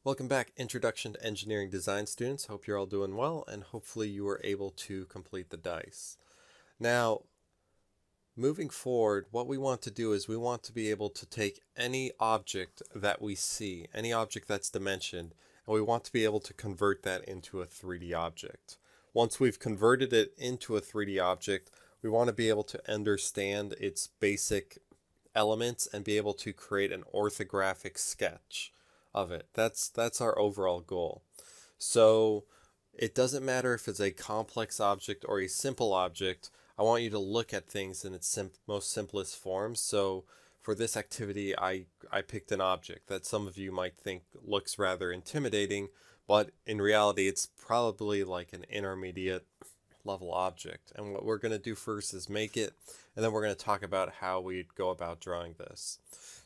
Welcome back, Introduction to Engineering Design students. Hope you're all doing well, and hopefully you were able to complete the dice. Now, moving forward, what we want to do is we want to be able to take any object that we see, any object that's dimensioned, and we want to be able to convert that into a 3D object. Once we've converted it into a 3D object, we want to be able to understand its basic elements and be able to create an orthographic sketch of it. That's our overall goal. So it doesn't matter if it's a complex object or a simple object. I want you to look at things in its most simplest form. So for this activity, I picked an object that some of you might think looks rather intimidating, but in reality, it's probably like an intermediate level object. And what we're going to do first is make it, and then we're going to talk about how we'd go about drawing this.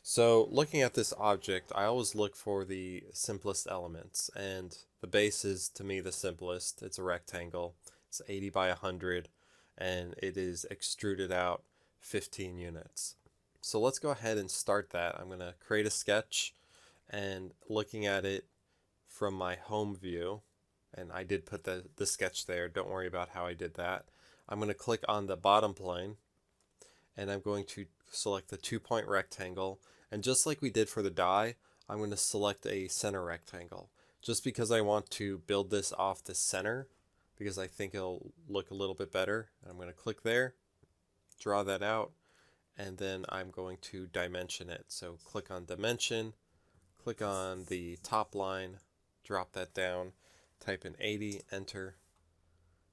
So looking at this object, I always look for the simplest elements, and the base is, to me, the simplest. It's a rectangle. It's 80 by 100, and it is extruded out 15 units. So let's go ahead and start that. I'm going to create a sketch, and looking at it from my home view, and I did put the sketch there. Don't worry about how I did that. I'm going to click on the bottom plane, and I'm going to select the 2-point rectangle. And just like we did for the die, I'm going to select a center rectangle. Just because I want to build this off the center, because I think it'll look a little bit better. I'm going to click there, draw that out, and then I'm going to dimension it. So click on dimension, click on the top line, drop that down, type in 80, enter,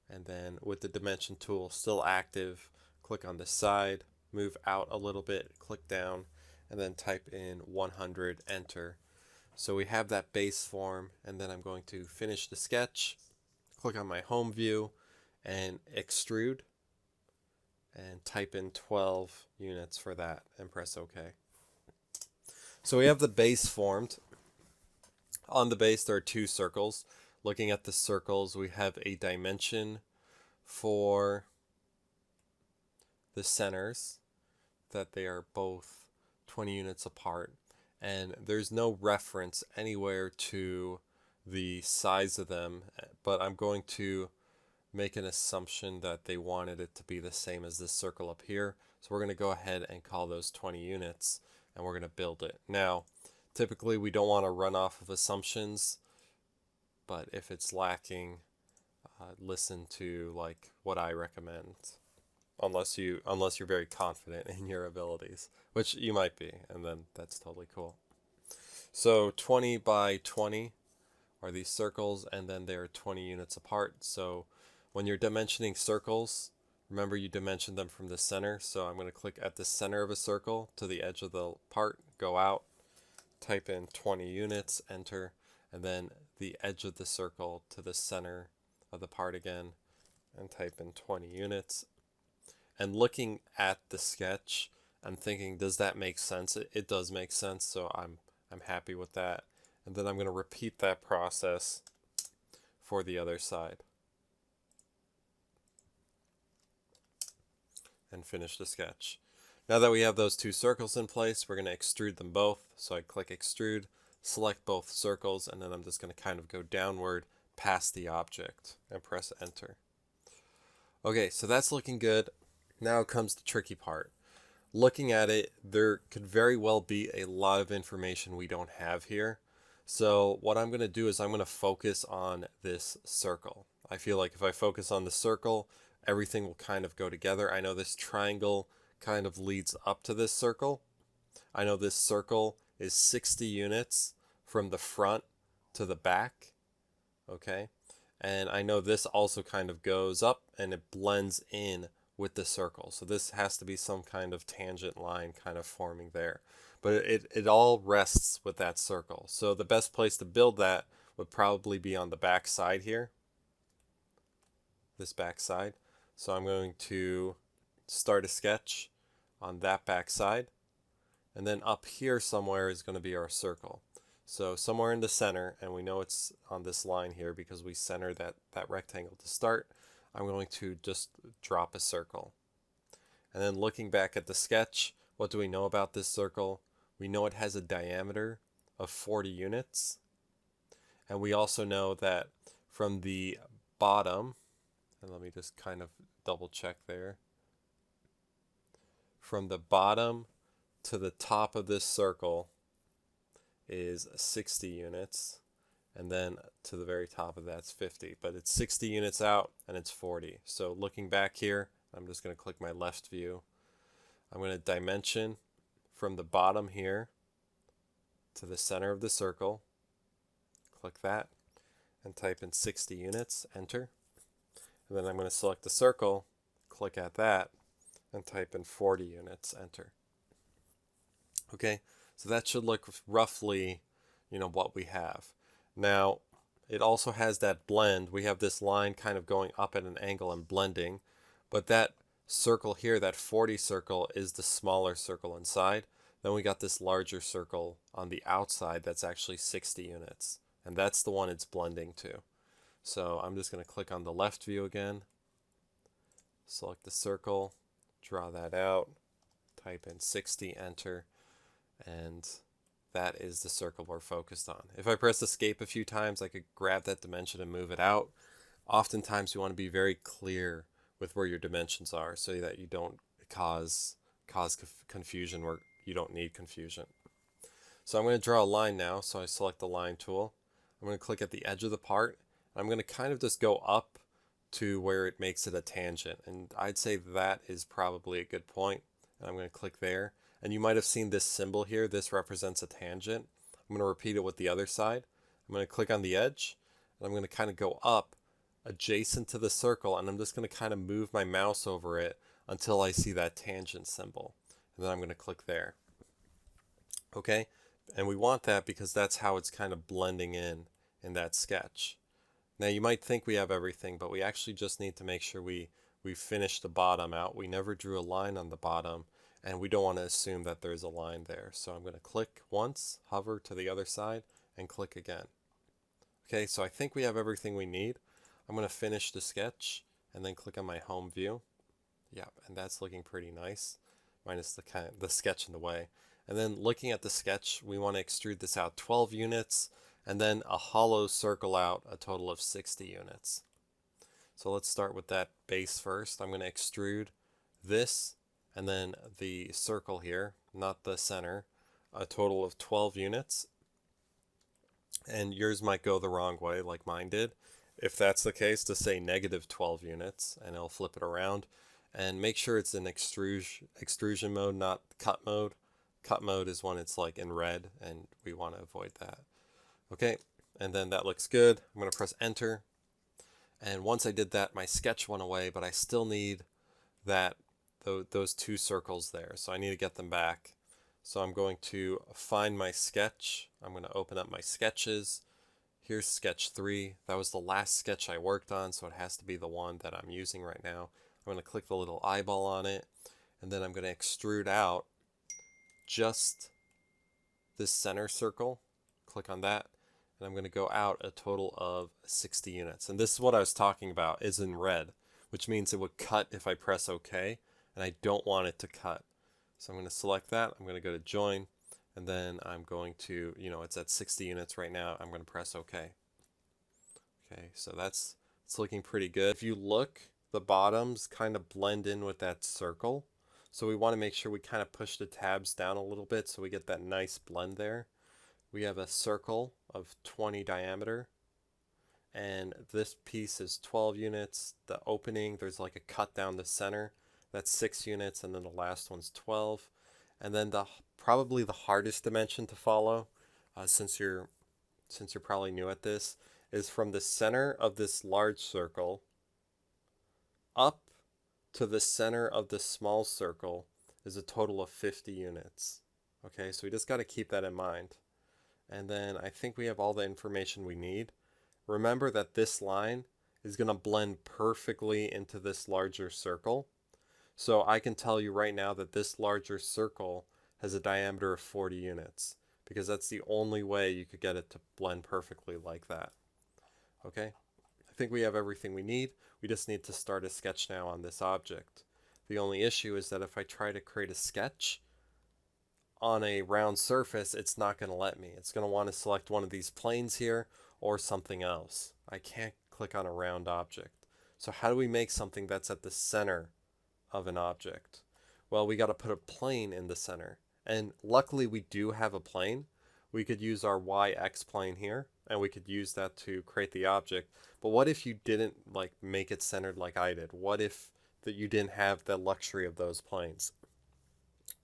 and then with the dimension tool still active, click on the side, move out a little bit, click down, and then type in 100, enter. So we have that base form, and then I'm going to finish the sketch, click on my home view, and extrude, and type in 12 units for that, and press OK. So we have the base formed. On the base, there are 2 circles. Looking at the circles, we have a dimension for the centers, that they are both 20 units apart, and there's no reference anywhere to the size of them, but I'm going to make an assumption that they wanted it to be the same as this circle up here. So we're going to go ahead and call those 20 units, and we're going to build it. Now, typically we don't want to run off of assumptions, but if it's lacking, listen to like what I recommend. Unless you're very confident in your abilities, which you might be, and then that's totally cool. So 20 by 20 are these circles, and then they're 20 units apart. So when you're dimensioning circles, remember you dimension them from the center. So I'm going to click at the center of a circle to the edge of the part, go out, type in 20 units, enter, and then the edge of the circle to the center of the part again, and type in 20 units. And looking at the sketch, I'm thinking, does that make sense? It does make sense, so I'm happy with that. And then I'm going to repeat that process for the other side. And finish the sketch. Now that we have those 2 circles in place, we're going to extrude them both. So I click extrude, select both circles, and then I'm just going to kind of go downward past the object and press enter. Okay, so that's looking good. Now comes the tricky part. Looking at it, there could very well be a lot of information we don't have here. So what I'm going to do is I'm going to focus on this circle. I feel like if I focus on the circle, everything will kind of go together. I know this triangle kind of leads up to this circle. I know this circle is 60 units from the front to the back. Okay. And I know this also kind of goes up and it blends in with the circle. So this has to be some kind of tangent line kind of forming there. But it all rests with that circle. So the best place to build that would probably be on the back side here. This back side. So I'm going to start a sketch on that back side. And then up here somewhere is going to be our circle. So somewhere in the center, and we know it's on this line here because we center that rectangle to start, I'm going to just drop a circle. And then looking back at the sketch, what do we know about this circle? We know it has a diameter of 40 units. And we also know that from the bottom, and let me just kind of double check there, from the bottom to the top of this circle is 60 units, and then to the very top of that's 50, but it's 60 units out and it's 40. So looking back here, I'm just going to click my left view. I'm going to dimension from the bottom here to the center of the circle, click that, and type in 60 units, enter. And then I'm going to select the circle, click at that, and type in 40 units, enter. Okay, so that should look roughly, what we have. Now, it also has that blend. We have this line kind of going up at an angle and blending, but that circle here, that 40 circle, is the smaller circle inside. Then we got this larger circle on the outside that's actually 60 units, and that's the one it's blending to. So I'm just going to click on the left view again, select the circle, draw that out, type in 60, enter, and that is the circle we're focused on. If I press escape a few times, I could grab that dimension and move it out. Oftentimes you want to be very clear with where your dimensions are so that you don't cause confusion where you don't need confusion. So I'm going to draw a line now, so I select the line tool. I'm going to click at the edge of the part. I'm going to kind of just go up to where it makes it a tangent, and I'd say that is probably a good point. And I'm going to click there. And you might have seen this symbol here. This represents a tangent. I'm going to repeat it with the other side. I'm going to click on the edge, and I'm going to kind of go up adjacent to the circle, and I'm just going to kind of move my mouse over it until I see that tangent symbol. And then I'm going to click there. Okay, and we want that because that's how it's kind of blending in that sketch. Now you might think we have everything, but we actually just need to make sure we finish the bottom out. We never drew a line on the bottom, and we don't want to assume that there's a line there. So I'm going to click once, hover to the other side, and click again. Okay, so I think we have everything we need. I'm going to finish the sketch and then click on my home view. Yeah, and that's looking pretty nice, minus the sketch in the way. And then looking at the sketch, we want to extrude this out 12 units and then a hollow circle out a total of 60 units. So let's start with that base first. I'm going to extrude this and then the circle here, not the center, a total of 12 units. And yours might go the wrong way like mine did. If that's the case, to say negative 12 units, and it'll flip it around. And make sure it's in extrusion mode, not cut mode. Cut mode is when it's like in red, and we want to avoid that. Okay, and then that looks good. I'm going to press enter. And once I did that, my sketch went away, but I still need those two circles there. So I need to get them back. So I'm going to find my sketch. I'm going to open up my sketches. Here's sketch 3. That was the last sketch I worked on, so it has to be the one that I'm using right now. I'm going to click the little eyeball on it, and then I'm going to extrude out just this center circle. Click on that, and I'm going to go out a total of 60 units. And this is what I was talking about, is in red, which means it would cut if I press OK, and I don't want it to cut. So I'm going to select that. I'm going to go to join, and then I'm going to, it's at 60 units right now. I'm going to press OK. Okay, so it's looking pretty good. If you look, the bottoms kind of blend in with that circle. So we want to make sure we kind of push the tabs down a little bit so we get that nice blend there. We have a circle of 20 diameter, and this piece is 12 units. The opening, there's like a cut down the center. That's 6 units, and then the last one's 12. And then probably the hardest dimension to follow, since you're probably new at this, is from the center of this large circle up to the center of the small circle is a total of 50 units. Okay, so we just got to keep that in mind. And then I think we have all the information we need. Remember that this line is going to blend perfectly into this larger circle. So I can tell you right now that this larger circle has a diameter of 40 units, because that's the only way you could get it to blend perfectly like that. Okay, I think we have everything we need. We just need to start a sketch now on this object. The only issue is that if I try to create a sketch on a round surface, it's not going to let me. It's going to want to select one of these planes here, or something else. I can't click on a round object. So how do we make something that's at the center of an object? Well, we got to put a plane in the center. And luckily we do have a plane. We could use our YX plane here, and we could use that to create the object. But what if you didn't like make it centered like I did? What if that you didn't have the luxury of those planes?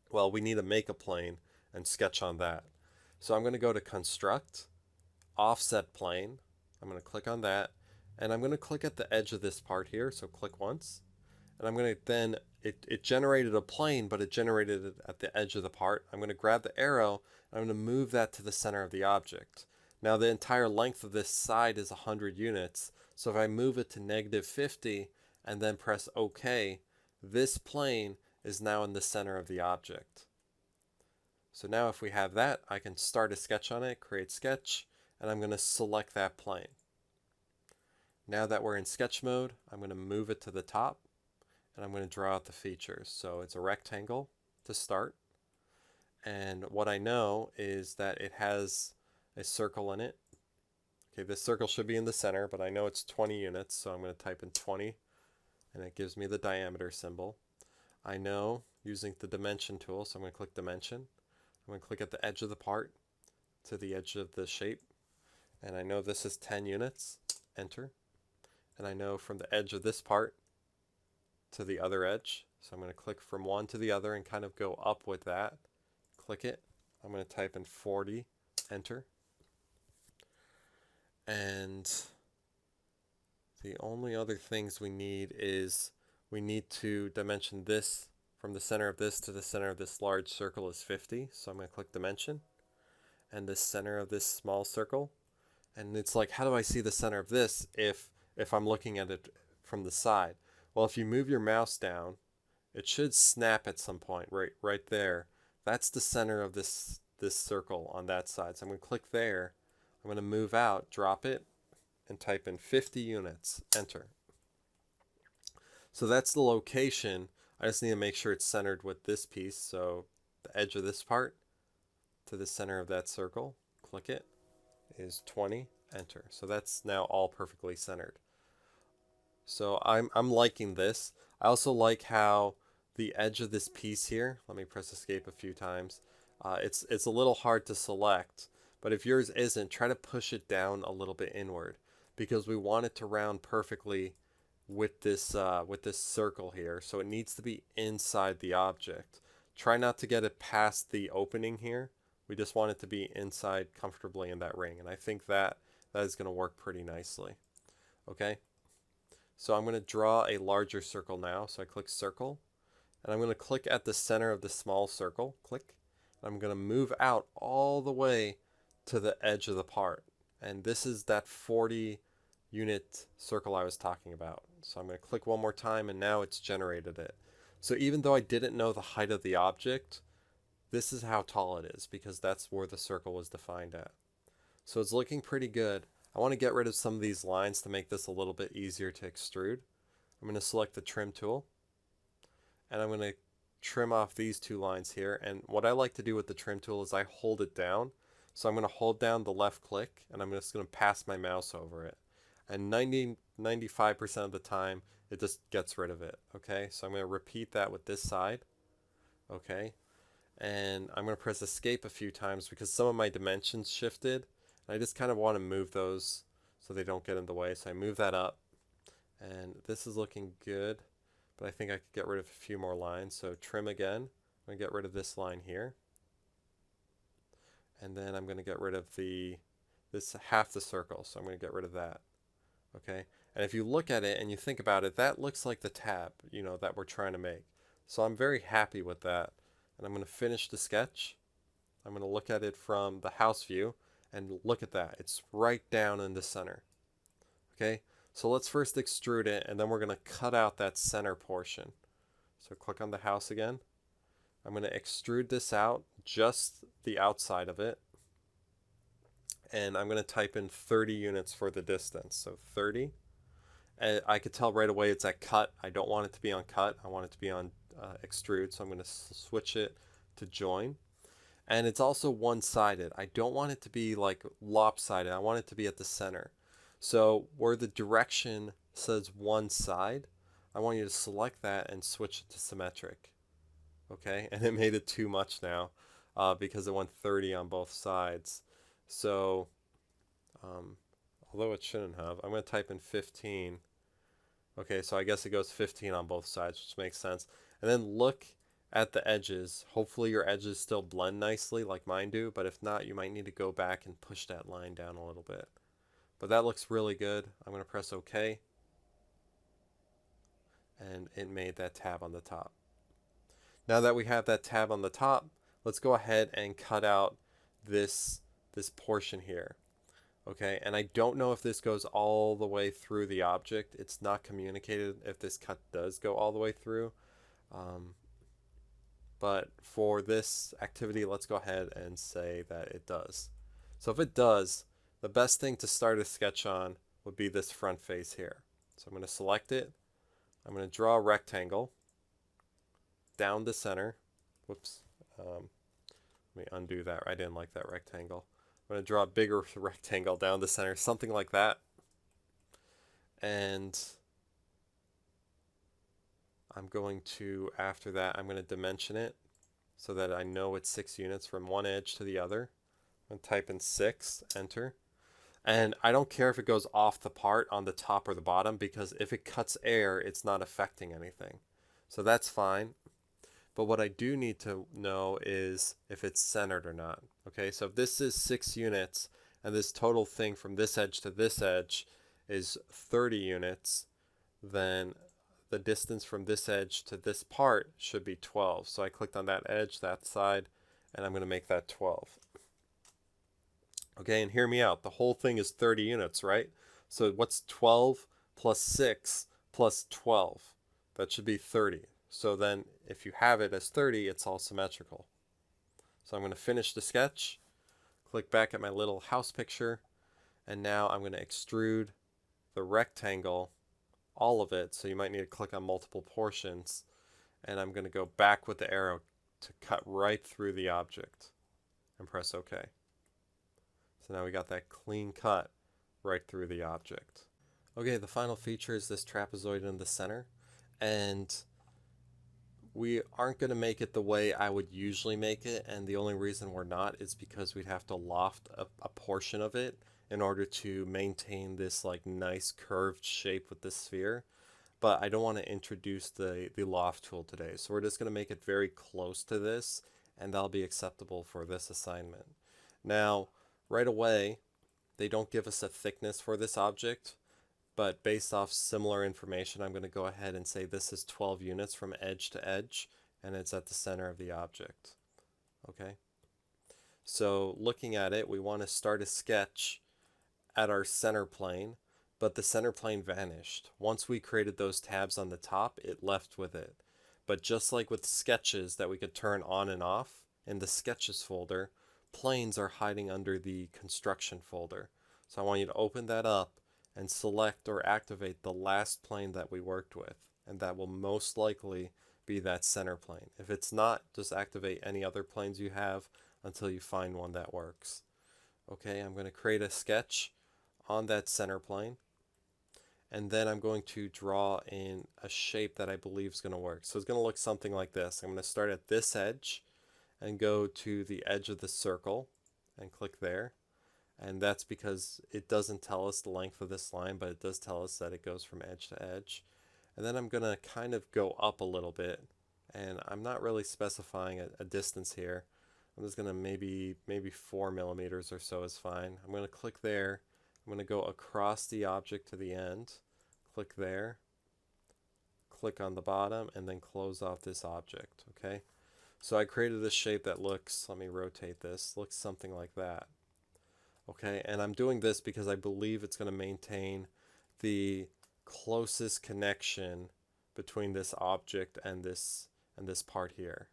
Well, we need to make a plane and sketch on that. So I'm going to go to Construct, Offset Plane. I'm going to click on that, and I'm going to click at the edge of this part here. So click once, and I'm going to then, it generated a plane, but it generated it at the edge of the part. I'm going to grab the arrow, and I'm going to move that to the center of the object. Now the entire length of this side is 100 units. So if I move it to -50 and then press OK, this plane is now in the center of the object. So now if we have that, I can start a sketch on it, create sketch, and I'm going to select that plane. Now that we're in sketch mode, I'm going to move it to the top, and I'm going to draw out the features. So it's a rectangle to start, and what I know is that it has a circle in it. Okay, this circle should be in the center, but I know it's 20 units, so I'm going to type in 20, and it gives me the diameter symbol. I know using the dimension tool, so I'm going to click dimension. I'm going to click at the edge of the part to the edge of the shape, and I know this is 10 units, enter. And I know from the edge of this part to the other edge, so I'm going to click from one to the other and kind of go up with that. Click it. I'm going to type in 40, enter. And the only other things we need is we need to dimension this from the center of this to the center of this large circle is 50. So I'm going to click dimension, and the center of this small circle. And it's like, how do I see the center of this if I'm looking at it from the side? Well, if you move your mouse down, it should snap at some point right there. That's the center of this circle on that side. So I'm going to click there. I'm going to move out, drop it, and type in 50 units, enter. So that's the location. I just need to make sure it's centered with this piece. So the edge of this part to the center of that circle, click it, is 20, enter. So that's now all perfectly centered. So I'm liking this. I also like how the edge of this piece here, let me press escape a few times, it's a little hard to select, but if yours isn't, try to push it down a little bit inward, because we want it to round perfectly with this circle here. So it needs to be inside the object. Try not to get it past the opening here. We just want it to be inside comfortably in that ring, and I think that is going to work pretty nicely. Okay, so I'm going to draw a larger circle now. So I click circle, and I'm going to click at the center of the small circle, click. I'm going to move out all the way to the edge of the part, and this is that 40 unit circle I was talking about. So I'm going to click one more time, and now it's generated it. So even though I didn't know the height of the object, this is how tall it is, because that's where the circle was defined at. So it's looking pretty good. I want to get rid of some of these lines to make this a little bit easier to extrude. I'm going to select the trim tool, and I'm going to trim off these two lines here. And what I like to do with the trim tool is I hold it down. So I'm going to hold down the left click, and I'm just going to pass my mouse over it. And 95% of the time, it just gets rid of it. Okay, so I'm going to repeat that with this side. Okay, and I'm going to press escape a few times because some of my dimensions shifted. And I just kind of want to move those so they don't get in the way. So I move that up, and this is looking good, but I think I could get rid of a few more lines. So trim again. I'm going to get rid of this line here, and then I'm going to get rid of this half the circle. So I'm going to get rid of that. Okay, and if you look at it and you think about it, that looks like the tab, that we're trying to make. So I'm very happy with that, and I'm going to finish the sketch. I'm going to look at it from the house view, and look at that, it's right down in the center. Okay, so let's first extrude it, and then we're going to cut out that center portion. So click on the house again. I'm going to extrude this out, just the outside of it, and I'm going to type in 30 units for the distance. So 30, and I could tell right away it's at cut. I don't want it to be on cut. I want it to be on extrude. So I'm going to switch it to join. And it's also one-sided. I don't want it to be like lopsided. I want it to be at the center. So where the direction says one side, I want you to select that and switch it to symmetric. Okay, and it made it too much now because it went 30 on both sides. So um, although it shouldn't have, I'm going to type in 15. Okay, so I guess it goes 15 on both sides, which makes sense. And then look at the edges. Hopefully your edges still blend nicely like mine do, but if not, you might need to go back and push that line down a little bit. But that looks really good. I'm going to press OK, and it made that tab on the top. Now that we have that tab on the top, let's go ahead and cut out this portion here. Okay, and I don't know if this goes all the way through the object. It's not communicated if this cut does go all the way through. But for this activity, let's go ahead and say that it does. So if it does, the best thing to start a sketch on would be this front face here. So I'm going to select it. I'm going to draw a rectangle down the center. Whoops. Let me undo that. I didn't like that rectangle. I'm going to draw a bigger rectangle down the center, something like that. And I'm going to, after that, I'm going to dimension it so that I know it's 6 units from one edge to the other. I'm going to type in 6, enter. And I don't care if it goes off the part on the top or the bottom, because if it cuts air, it's not affecting anything. So that's fine. But what I do need to know is if it's centered or not. Okay, so if this is 6 units and this total thing from this edge to this edge is 30 units, then the distance from this edge to this part should be 12. So I clicked on that edge, that side, and I'm going to make that 12. Okay, and hear me out. The whole thing is 30 units, right? So what's 12 plus 6 plus 12? That should be 30. So then if you have it as 30, it's all symmetrical. So I'm going to finish the sketch, click back at my little house picture, and now I'm going to extrude the rectangle, all of it. So you might need to click on multiple portions, and I'm going to go back with the arrow to cut right through the object and press OK. So now we got that clean cut right through the object. Okay, the final feature is this trapezoid in the center, and we aren't going to make it the way I would usually make it, and the only reason we're not is because we'd have to loft a portion of it in order to maintain this like nice curved shape with the sphere. But I don't want to introduce the loft tool today, so we're just going to make it very close to this, and that'll be acceptable for this assignment. Now, right away, they don't give us a thickness for this object, but based off similar information, I'm going to go ahead and say this is 12 units from edge to edge, and it's at the center of the object. Okay? So looking at it, we want to start a sketch at our center plane, but the center plane vanished. Once we created those tabs on the top, it left with it. But just like with sketches that we could turn on and off, in the sketches folder, planes are hiding under the construction folder. So I want you to open that up and select or activate the last plane that we worked with, and that will most likely be that center plane. If it's not, just activate any other planes you have until you find one that works. Okay, I'm going to create a sketch on that center plane, and then I'm going to draw in a shape that I believe is going to work. So it's going to look something like this. I'm going to start at this edge and go to the edge of the circle and click there. And that's because it doesn't tell us the length of this line, but it does tell us that it goes from edge to edge. And then I'm going to kind of go up a little bit, and I'm not really specifying a distance here. I'm just going to maybe 4 millimeters or so is fine. I'm going to click there. I'm going to go across the object to the end, click there, click on the bottom, and then close off this object. Okay, so I created this shape that looks, let me rotate this, looks something like that. Okay, and I'm doing this because I believe it's going to maintain the closest connection between this object and this part here.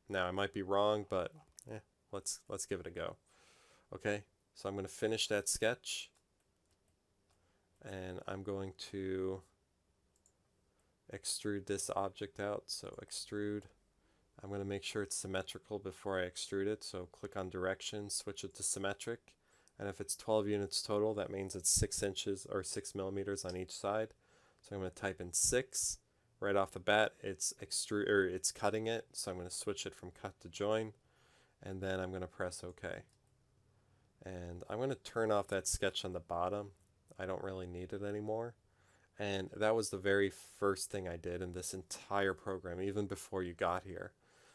Now I might be wrong, but let's give it a go. Okay, so I'm going to finish that sketch, and I'm going to extrude this object out. So extrude, I'm going to make sure it's symmetrical before I extrude it. So click on direction, switch it to symmetric. And if it's 12 units total, that means it's 6 inches or 6 millimeters on each side. So I'm going to type in 6. Right off the bat, it's it's cutting it. So I'm going to switch it from cut to join. And then I'm going to press OK. And I'm going to turn off that sketch on the bottom. I don't really need it anymore. And that was the very first thing I did in this entire program, even before you got here.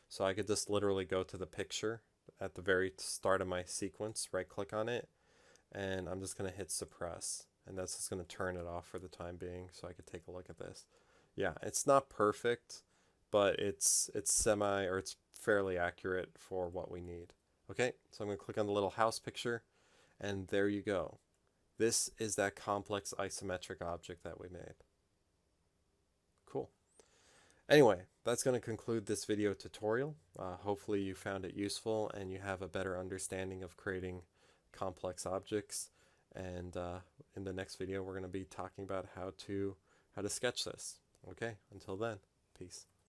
So I could just literally go to the picture at the very start of my sequence, right click on it, and I'm just going to hit suppress. And that's just going to turn it off for the time being so I could take a look at this. Yeah, it's not perfect, but it's fairly accurate for what we need. Okay, so I'm going to click on the little house picture, and there you go. This is that complex isometric object that we made. Cool. Anyway, that's going to conclude this video tutorial. Hopefully you found it useful and you have a better understanding of creating complex objects. And in the next video, we're going to be talking about how to sketch this. Okay, until then, peace.